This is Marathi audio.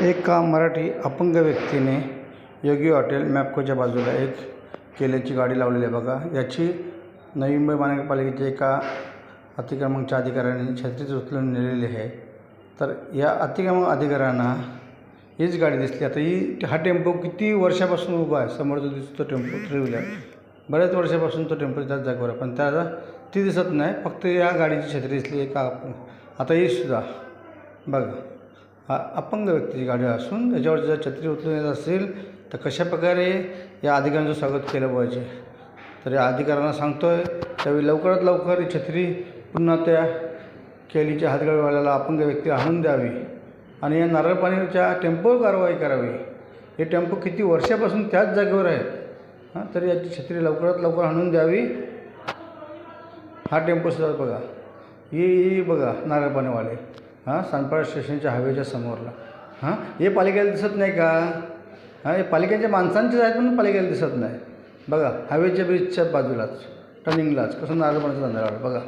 एका मराठी अपंग व्यक्तीने योगी हॉटेल मॅप्कोच्या बाजूला एक केल्याची गाडी लावलेली आहे बघा। याची नवी मुंबई महानगरपालिकेच्या एका अतिक्रमणच्या अधिकाऱ्याने छत्रीच उचलून नेलेली आहे। तर या अतिक्रमण अधिकाऱ्यांना हीच गाडी दिसली। आता हा टेम्पो किती वर्षापासून उभा आहे, समोर जो दिसतो टेम्पो थ्री व्हीलर, बऱ्याच वर्षापासून तो टेम्पो त्याच जागेवर आहे, पण त्याला ती दिसत नाही, फक्त या गाडीची छत्री दिसली एका। आता ही सुद्धा बघा, हा अपंग व्यक्तीची गाडी असून त्याच्यावर जर छत्री उचलून येत असेल तर कशाप्रकारे या अधिकाऱ्यांचं स्वागत केलं पाहिजे। तर या अधिकाऱ्यांना सांगतोय त्यावेळी लवकरात लवकर ही छत्री पुन्हा त्या केलीच्या हातगाडीवाल्याला अपंग व्यक्तीला आणून द्यावी आणि या नारळ पाणीच्या टेम्पोवर कारवाई करावी। हे टेम्पो किती वर्षापासून त्याच जागेवर आहेत, तर याची छत्री लवकरात लवकर आणून द्यावी। हा टेम्पोसुद्धा बघा, ही बघा नारळ पाणीवाले, सानपाडा स्टेशनच्या हायवेच्या समोरला। हे पालिकेला दिसत नाही का? हे पालिकेच्या माणसांचेच आहेत पण पालिकेला दिसत नाही। बघा हायवेच्या ब्रिजच्या बाजूलाच टर्निंगलाच कसं नारळ पाण्याचं धंदा बघा।